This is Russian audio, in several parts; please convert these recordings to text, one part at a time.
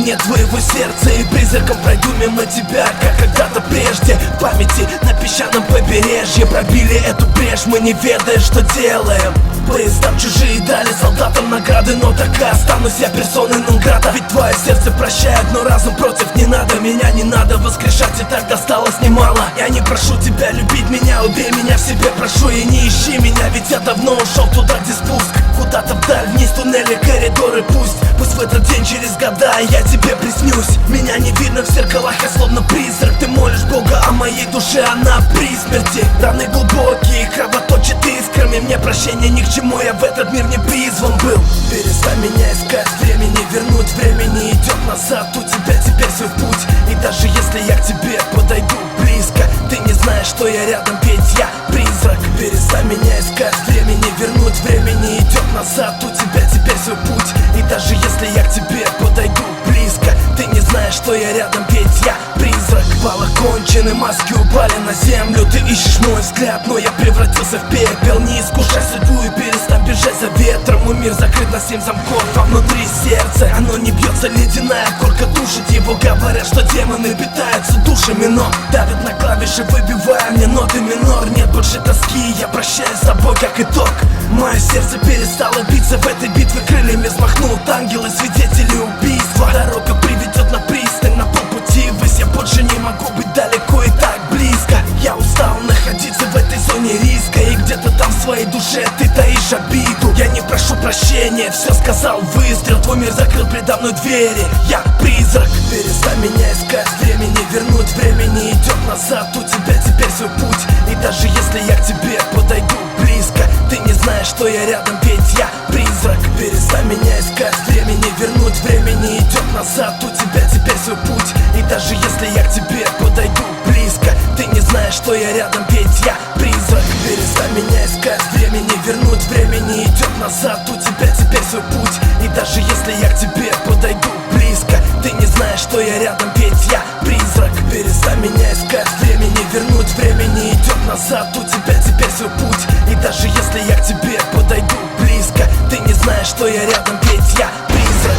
глубине твоего сердца и призраком пройду мимо тебя, как когда-то прежде. В памяти на песчаном побережье пробили эту брешь, мы не ведая, что делаем. Поездам чужие дали солдатам награды, но так и останусь я персоной нон-грата. Ведь твое сердце прощает, но разум против не надо. Меня не надо воскрешать, и так досталось немало. Я не прошу тебя любить меня, убей меня в себе, прошу, и не ищи меня. Ведь я давно ушел туда, где спуск, куда-то вдаль, вниз туннели, коридоры. Пусть в этот день через года я тебе приснюсь. Меня не видно в зеркалах, я словно призрак. Ты молишь Бога о моей душе, она при смерти. Раны глубокие, кровоточит искрами. Мне прощение ни к чему, я в этот мир не призван был. Перестань меня искать, времени вернуть, времени идет назад. У тебя теперь свой путь, и даже если я к тебе подойду близко, ты не знаешь, что я рядом, ведь я призрак. Перестань меня искать, времени вернуть, времени идет назад. У тебя теперь свой путь, и даже если я к тебе подойду близко, ты не знаешь, что я рядом, ведь я призрак. Пало кончены, маски упали на землю. Ты ищешь мой взгляд, но я превратился в пепел. Не искушай судьбу и перестань бежать за ветром. Мой мир закрыт на 7 замков, а внутри сердце оно не бьется, ледяная корка душит его. Говорят, что демоны питаются душами, но давят на клавиши, выбивая мне ноты минор. Нет больше тоски, я прощаюсь с собой как итог. Мое сердце перестало биться, в этой битве крыльями взмахнут ангелы, свидетели убийства. Дорога приведет на пристань, на полпути ввысь. Я больше не могу быть далеко и так близко. Я устал находиться в этой зоне риска, и где-то там в своей душе ты таишь обиду. Я не прошу прощения, все сказал выстрел. Твой мир закрыл предо мной двери, я призрак. Перестань меня искать, времени вернуть, времени идет назад. У тебя теперь свой путь, и даже если я к тебе подойду близко, ты не знаешь, что я рядом, ведь я призрак. Перестань меня искать, времени вернуть, времени идет назад. У тебя теперь свой путь, и даже если я к тебе подойду близко, ты не знаешь, что я рядом, ведь я призрак. Перестань меня искать, времени вернуть, времени идет назад. У тебя теперь свой путь, и даже если я к тебе подойду близко, ты не знаешь, что я рядом, ведь я призрак. Перестань меня искать, времени вернуть, времени идет назад. У тебя теперь свой путь, и даже если я к тебе подойду близко, ты не знаешь, что я рядом, ведь я призрак.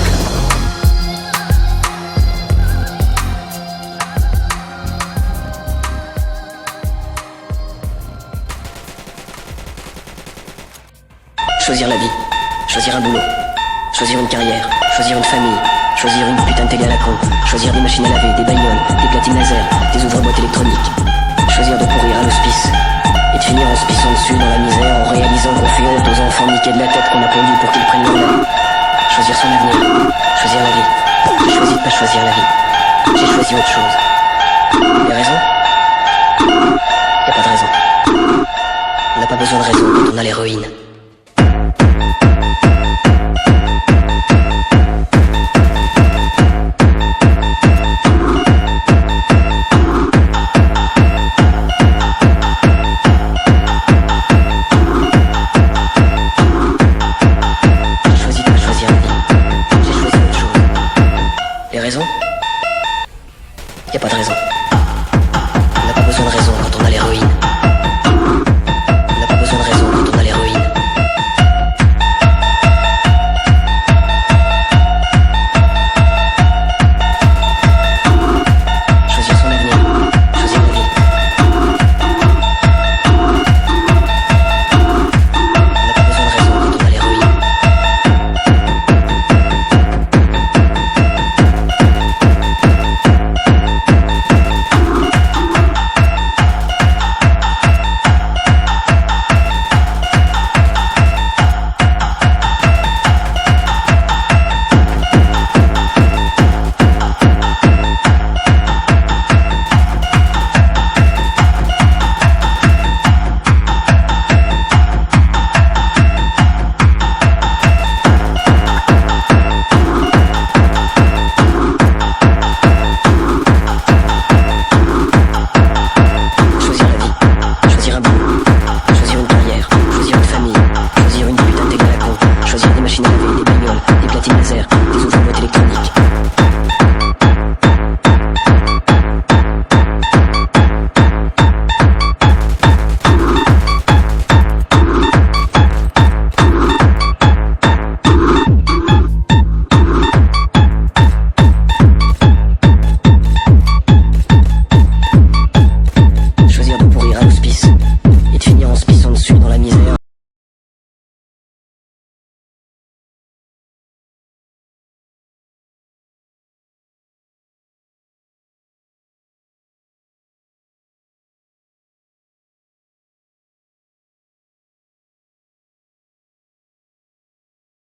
Choisir la vie, choisir un boulot, choisir une carrière, choisir une famille, choisir une putain de télé à la con, choisir des machines à laver, des bagnoles, des platines laser, des ouvre-boîtes électroniques, choisir de pourrir à l'hospice et de finir en se pissant dessus dans la misère en réalisant qu'on fait honte aux enfants niqués de la tête qu'on a pondu pour qu'ils prennent leur vie. Choisir son avenir, choisir la vie. J'ai choisi de pas choisir la vie, j'ai choisi autre chose. Les raisons? Y'a pas de raison. On n'a pas besoin de raison quand on a l'héroïne. Y a pas de raison.